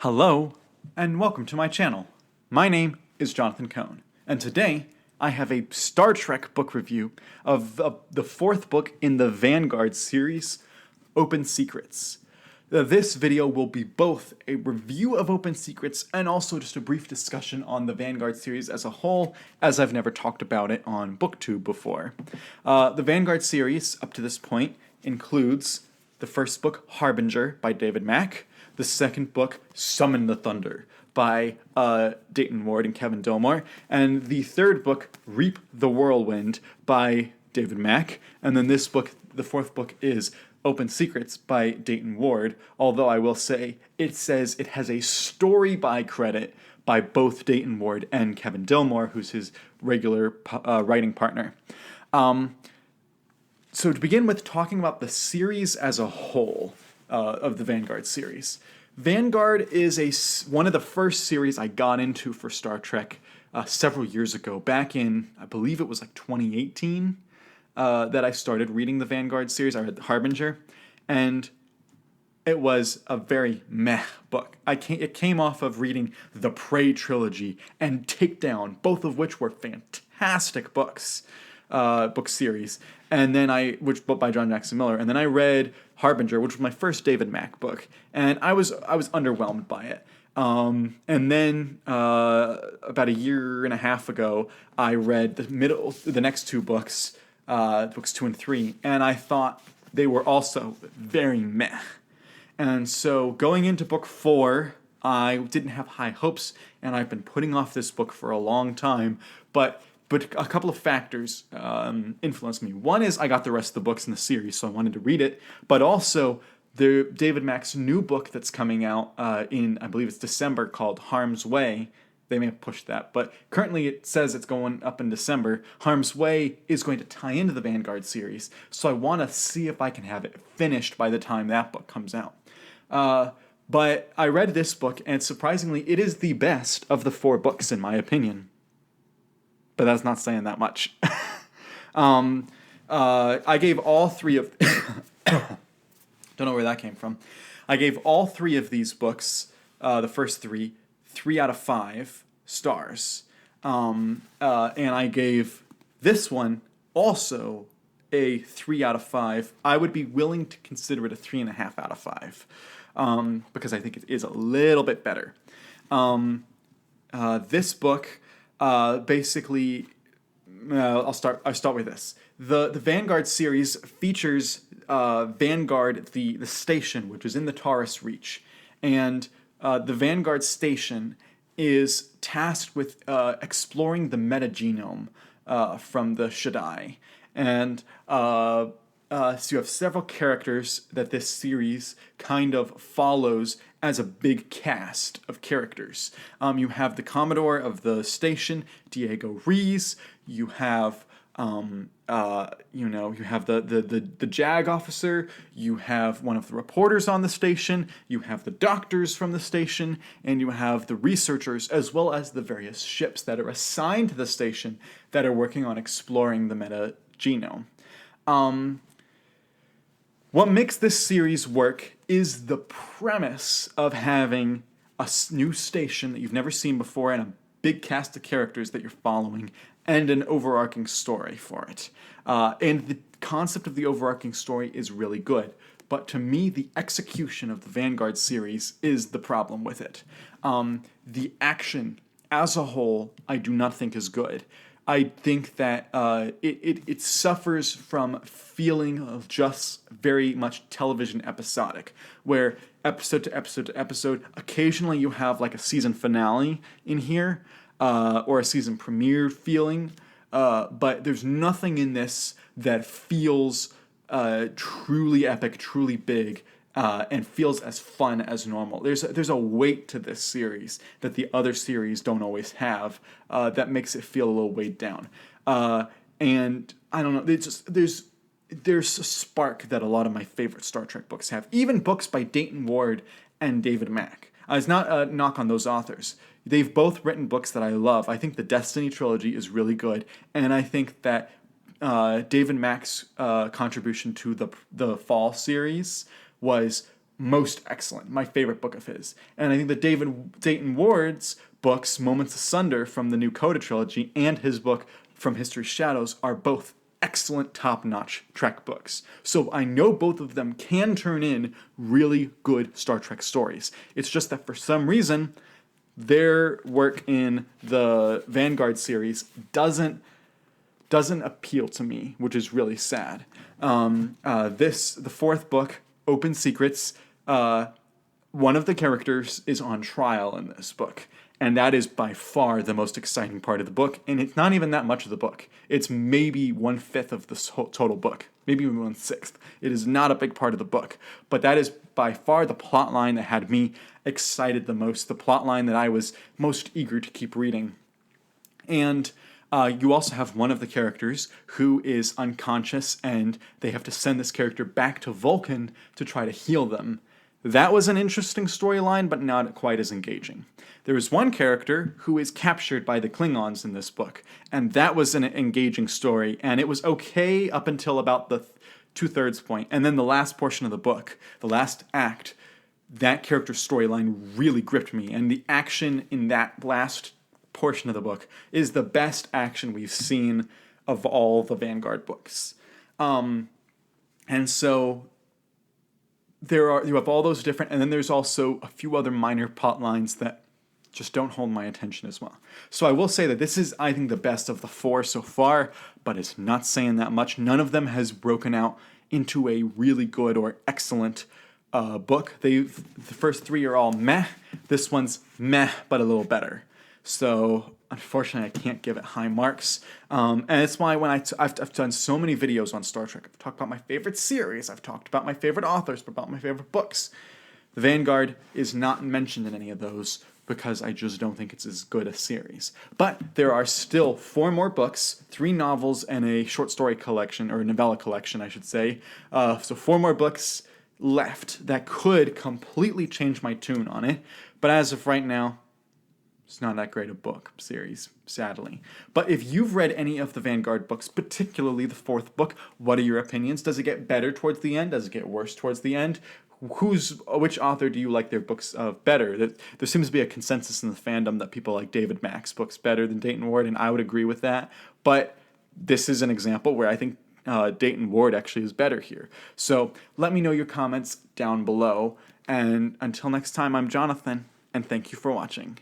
Hello, and welcome to my channel. My name is Jonathan Cohn, and today I have a Star Trek book review of the fourth book in the Vanguard series, Open Secrets. This video will be both a review of Open Secrets and also just a brief discussion on the Vanguard series as a whole, as I've never talked about it on BookTube before. The Vanguard series, up to this point, includes the first book, Harbinger, by David Mack, the second book, Summon the Thunder, by Dayton Ward and Kevin Dilmore, and the third book, Reap the Whirlwind, by David Mack, and then this book, the fourth book, is Open Secrets by Dayton Ward, although I will say it says it has a story by credit by both Dayton Ward and Kevin Dilmore, who's his regular writing partner. So to begin with, talking about the series as a whole of the Vanguard series. Vanguard is one of the first series I got into for Star Trek several years ago, back in, I believe it was like 2018, that I started reading the Vanguard series. I read Harbinger, and it was a very meh book. It came off of reading the Prey trilogy and Takedown, both of which were fantastic book series, and then which book by John Jackson Miller, and then I read Harbinger, which was my first David Mack book, and I was underwhelmed by it. And then about a year and a half ago, I read the next two books, books 2 and 3, and I thought they were also very meh. And so going into book 4, I didn't have high hopes, and I've been putting off this book for a long time, but a couple of factors influenced me. One is I got the rest of the books in the series, so I wanted to read it, but also the David Mack's new book that's coming out in, I believe it's December, called Harm's Way. They may have pushed that, but currently it says it's going up in December. Harm's Way is going to tie into the Vanguard series, so I want to see if I can have it finished by the time that book comes out. But I read this book, and surprisingly, it is the best of the 4 books, in my opinion. But that's not saying that much. I gave all 3 of... Don't know where that came from. I gave all 3 of these books, the first 3 out of 5 stars. And I gave this one also a 3 out of 5. I would be willing to consider it a 3.5 out of 5. Because I think it is a little bit better. This book... basically, I'll start with this. The Vanguard series features Vanguard, the station, which is in the Taurus Reach, and the Vanguard station is tasked with exploring the metagenome from the Shaddai, and so you have several characters that this series kind of follows as a big cast of characters. You have the Commodore of the station, Diego Rees. You have, you have the JAG officer. You have one of the reporters on the station. You have the doctors from the station, and you have the researchers, as well as the various ships that are assigned to the station that are working on exploring the metagenome. What makes this series work is the premise of having a new station that you've never seen before and a big cast of characters that you're following and an overarching story for it. And the concept of the overarching story is really good. But to me, the execution of the Vanguard series is the problem with it. The action as a whole, I do not think is good. I think that it suffers from feeling of just very much television episodic, where episode to episode to episode, occasionally you have like a season finale in here, or a season premiere feeling, but there's nothing in this that feels truly epic, truly big, and feels as fun as normal. There's a weight to this series that the other series don't always have, that makes it feel a little weighed down. And I don't know, there's a spark that a lot of my favorite Star Trek books have. Even books by Dayton Ward and David Mack. It's not a knock on those authors. They've both written books that I love. I think the Destiny trilogy is really good, and I think that David Mack's contribution to the Fall series was most excellent, my favorite book of his. And I think that Dayton Ward's books, Moments Asunder from the new Coda trilogy, and his book From History's Shadows are both excellent, top-notch Trek books. So I know both of them can turn in really good Star Trek stories. It's just that for some reason, their work in the Vanguard series doesn't appeal to me, which is really sad. The fourth book, Open Secrets, one of the characters is on trial in this book. And that is by far the most exciting part of the book. And it's not even that much of the book. It's maybe 1/5 of the total book. Maybe even 1/6. It is not a big part of the book. But that is by far the plot line that had me excited the most. The plot line that I was most eager to keep reading. And you also have one of the characters who is unconscious, and they have to send this character back to Vulcan to try to heal them. That was an interesting storyline, but not quite as engaging. There is one character who is captured by the Klingons in this book, and that was an engaging story, and it was okay up until about the 2/3 point. And then the last portion of the book, the last act, that character's storyline really gripped me, and the action in that last portion of the book is the best action we've seen of all the Vanguard books. And so you have all those different, and then there's also a few other minor plot lines that just don't hold my attention as well. So I will say that this is, I think, the best of the 4 so far, but it's not saying that much. None of them has broken out into a really good or excellent book. The first 3 are all meh. This one's meh, but a little better. So unfortunately, I can't give it high marks. And it's why when I've done so many videos on Star Trek. I've talked about my favorite series. I've talked about my favorite authors, about my favorite books. The Vanguard is not mentioned in any of those because I just don't think it's as good a series. But there are still 4 more books, 3 novels, and a short story collection, or a novella collection, I should say. So 4 more books left that could completely change my tune on it. But as of right now, it's not that great a book series, sadly. But if you've read any of the Vanguard books, particularly the 4th book, what are your opinions? Does it get better towards the end? Does it get worse towards the end? Which author do you like their books of better? There seems to be a consensus in the fandom that people like David Mack's books better than Dayton Ward, and I would agree with that. But this is an example where I think Dayton Ward actually is better here. So let me know your comments down below. And until next time, I'm Jonathan, and thank you for watching.